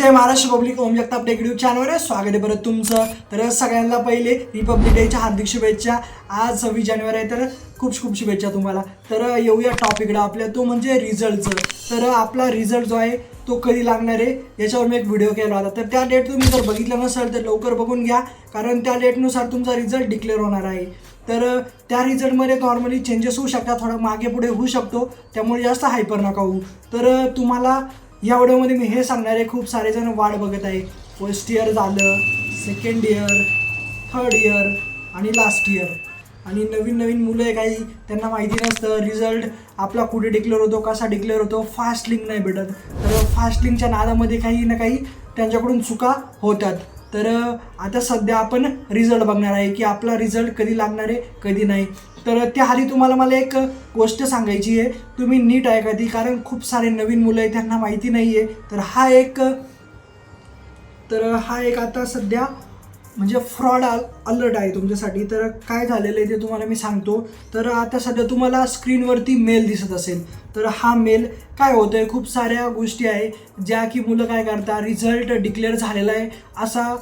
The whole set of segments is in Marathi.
जय महाराष्ट्र पब्लिक, ओम जगताप टेक यूट्यूब चॅनलवर स्वागत आहे परत तुमचं. तर सगळ्यांना पहिले रिपब्लिक डेच्या हार्दिक शुभेच्छा. आज 26 जानेवारी आहे, तर खूप खूप शुभेच्छा तुम्हाला. तर येऊया टॉपिकला आपल्या, तो म्हणजे रिझल्टचं. तर आपला रिझल्ट जो आहे तो कधी लागणार आहे याच्यावर मी एक व्हिडिओ केला होता. तर त्या डेट तुम्ही जर बघितलं नसेल तर लवकर बघून घ्या, कारण त्या डेटनुसार तुमचा रिझल्ट डिक्लेअर होणार आहे. तर त्या रिझल्टमध्ये नॉर्मली चेंजेस होऊ शकतात, थोडं मागे पुढे होऊ शकतो, त्यामुळे जास्त हायपर नका होऊ. तर तुम्हाला या व्हिडिओमध्ये मी हे सांगणार आहे, खूप सारे जण वाट बघत आहे. फर्स्ट इयर झालं, सेकंड इयर, थर्ड इयर आणि लास्ट इयर, आणि नवीन नवीन मुलं आहे काही, त्यांना माहिती नसतं रिझल्ट आपला कुठे डिक्लेअर होतो, कसा डिक्लेअर होतो, फास्ट लिंक नाही भेटत. तर फास्ट लिंकच्या नादामध्ये काही ना काही त्यांच्याकडून चुका होतात. तर आता सध्या आपण रिझल्ट बघणार आहे की आपला रिझल्ट कधी लागणार आहे कधी नाही. तर त्याआधी मला एक गोष्ट सांगायची आहे, तुम्ही नीट ऐका ती, कारण खूप सारे नवीन मुलं आहे त्यांना माहिती नाही आहे. तर हा एक आता सध्या म्हणजे फ्रॉड अलर्ट आहे तुमच्यासाठी. तर काय झालेलं आहे ते तुम्हाला मी सांगतो. तर आता सध्या तुम्हाला स्क्रीनवरती मेल दिसत असेल. तर हा मेल काय होतं आहे, खूप साऱ्या गोष्टी आहे ज्या की मुलं काय करतात, रिझल्ट डिक्लेअर झालेला आहे असा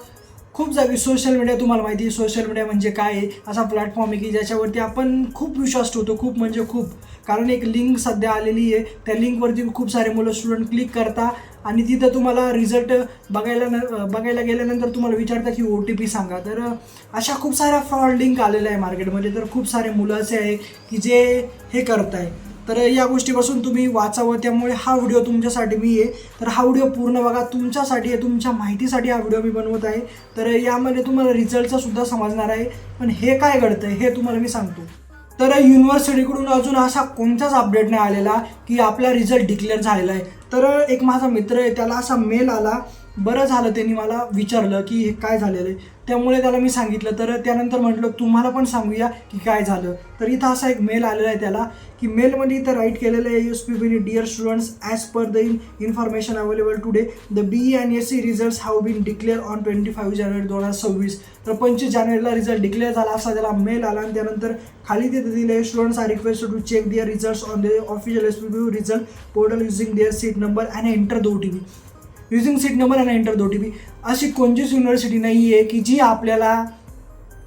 खूप जागी सोशल मीडिया, तुम्हाला माहिती आहे सोशल मीडिया म्हणजे काय आहे, असा प्लॅटफॉर्म आहे की ज्याच्यावरती आपण खूप विश्वास ठेवतो, खूप म्हणजे खूप. कारण एक लिंक सध्या आलेली आहे, त्या लिंकवरती खूप सारे मुलं स्टुडंट क्लिक करता आणि तिथं तुम्हाला रिझल्ट बघायला गेल्यानंतर तुम्हाला विचारता की OTP सांगा. तर अशा खूप साऱ्या फ्रॉड लिंक आलेल्या आहे मार्केटमध्ये. तर खूप सारे मुलं असे आहे की जे हे करत आहे. तर या गोष्टीपासून तुम्ही वाचावं, त्यामुळे हा व्हिडिओ तुमच्यासाठी मी आहे. तर हा व्हिडिओ पूर्ण बघा, तुमच्यासाठी आहे, तुमच्या माहितीसाठी हा व्हिडिओ मी बनवत आहे. तर यामध्ये तुम्हाला रिझल्टचा सुद्धा समजणार आहे. पण हे काय घडतं आहे हे तुम्हाला मी सांगतो. तर युनिव्हर्सिटीकडून अजून असा कोणताच अपडेट नाही आलेला की आपला रिझल्ट डिक्लेअर झालेला आहे. तर एक माझा मित्र आहे, त्याला असा मेल आला. बरं झालं त्यांनी मला विचारलं की हे काय झालेलं आहे, त्यामुळे त्याला मी सांगितलं. तर त्यानंतर म्हटलं तुम्हाला पण सांगूया की काय झालं. तर इथं असा एक मेल आलेला आहे त्याला, की मेलमध्ये इथं राईट केलेलं आहे, USPB dear students, as per the information available today the BE and SC results have been declare on 25 January 2026. तर 25 जानेवारीला रिझल्ट डिक्लेअर झाला असा त्याला मेल आला. आणि त्यानंतर खाली तिथे दिले, students are requested to check their results on the official USPB result portal using their seat number and enter the OTP. Using seat number आणि एंटर द OTP. अशी कोणतीच युनिव्हर्सिटी नाही आहे की जी आपल्याला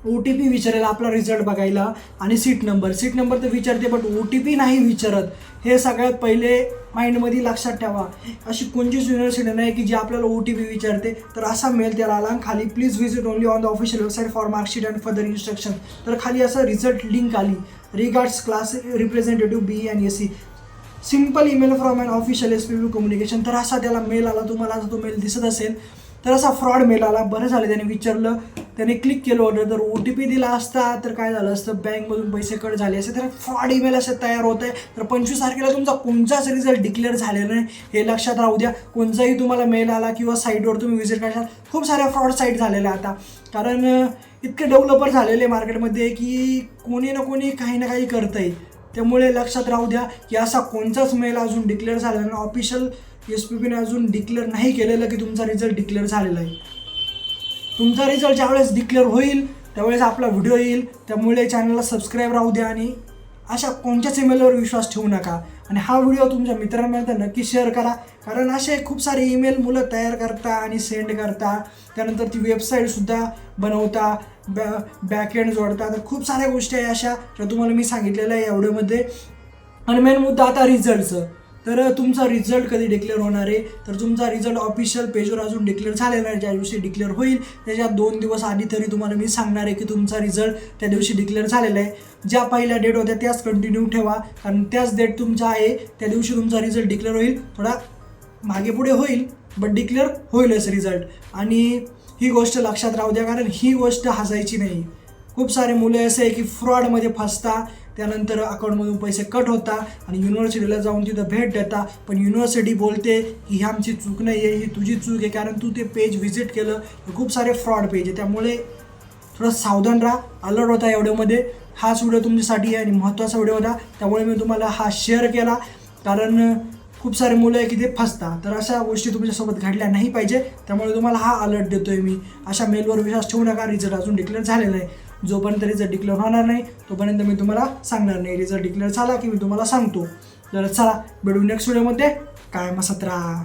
OTP विचारेल आपला रिझल्ट बघायला, आणि सीट नंबर तर विचारते पण OTP नाही विचारत. हे सगळ्यात पहिले माइंडमध्ये लक्षात ठेवा. अशी कोणतीच युनिव्हर्सिटी नाही की जी आपल्याला OTP विचारते. तर असा मेल त्याला आला. खाली please visit only on the official website for marksheet and further instruction. तर खाली असं रिझल्ट लिंक आली, regards class representative BE and SC, simple email from an official SPB communication. तर असा त्याला मेल आला, तुम्हाला तो मेल दिसत असेल. तर असा फ्रॉड मेल आला. बरं झालं त्याने विचारलं, त्याने क्लिक केलं होतं. तर OTP दिला असता तर काय झालं असतं, बँकमधून पैसे कट झाले असते. तर फ्रॉड ईमेल असे तयार होत आहे. तर 25 तारखेला तुमचा कोणताच रिझल्ट डिक्लेअर झालेला नाही हे लक्षात राहू द्या. कोणताही तुम्हाला मेल आला किंवा साईटवर तुम्ही व्हिजिट करशाल, खूप साऱ्या फ्रॉड साईट झालेल्या आता, कारण इतके डेव्हलपर झालेले मार्केटमध्ये की कोणी ना कोणी काही ना काही करतं आहे. त्यामुळे लक्षात राहू द्या की असा कोणताच मेल अजून डिक्लेअर झाला नाही, ऑफिशियल SPBने अजून डिक्लेअर नाही केलेलं की तुमचा रिझल्ट डिक्लेअर झालेला आहे. तुमचा रिझल्ट ज्यावेळेस डिक्लेअर होईल त्यावेळेस आपला व्हिडिओ येईल. त्यामुळे चॅनलला सबस्क्राईब राहू द्या आणि अशा कोणत्याच ईमेलवर विश्वास ठेवू नका. आणि हा व्हिडिओ तुमच्या मित्रांपर्यंत नक्की शेअर करा, कारण असे खूप सारे ईमेल मुलं तयार करता आणि सेंड करता. त्यानंतर ती वेबसाईटसुद्धा बनवता, बॅकएंड जोडता. तर खूप साऱ्या गोष्टी आहे अशा ज्या तुम्हाला मी सांगितलेल्या आहे या व्हिडिओमध्ये. आणि मेन मुद्दा आता रिझल्टचं. तर तुमचा रिझल्ट कधी डिक्लेअर होणार आहे, तर तुमचा रिझल्ट ऑफिशियल पेजवर अजून डिक्लेअर झालेला आहे. ज्या दिवशी डिक्लेअर होईल त्याच्या 2 दिवस आधी तरी तुम्हाला मी सांगणार आहे की तुमचा रिझल्ट त्या दिवशी डिक्लेअर झालेला आहे. ज्या पहिल्या डेट होत्या त्याच कंटिन्यू ठेवा, कारण त्याच डेट तुमचा आहे, त्या दिवशी तुमचा रिझल्ट डिक्लेअर होईल. थोडा मागे पुढे होईल बट डिक्लेअर होईलच रिझल्ट. आणि ही गोष्ट लक्षात राहू द्या, कारण ही गोष्ट हसायची नाही. खूप सारे मुलं असे आहे की फ्रॉडमध्ये फसता, त्यानंतर अकाउंटमधून पैसे कट होता आणि युनिव्हर्सिटीला जाऊन तिथं भेट देता. पण युनिव्हर्सिटी बोलते की ही आमची चूक नाही आहे, ही तुझी चूक आहे, कारण तू ते पेज व्हिजिट केलं. खूप सारे फ्रॉड पेज आहे, त्यामुळे थोडं सावधान राहा. अलर्ट होता या व्हिडिओमध्ये. हाच व्हिडिओ तुमच्यासाठी आहे आणि महत्त्वाचा व्हिडिओ होता, त्यामुळे मी तुम्हाला हा शेअर केला. कारण खूप सारे मुलं आहे की ते फसतात. तर अशा गोष्टी तुमच्यासोबत घडल्या नाही पाहिजे, त्यामुळे तुम्हाला हा अलर्ट देतो आहे मी. अशा मेलवर विश्वास ठेवू नका. रिझल्ट अजून डिक्लेअर झालेला आहे. जोपर्यंत रिझल्ट डिक्लेअर होणार नाही तोपर्यंत मी तुम्हाला सांगणार नाही. रिझल्ट डिक्लेअर झाला की मी तुम्हाला सांगतो. तर चला भेटू नेक्स्ट व्हिडिओमध्ये. कायम असत राहा.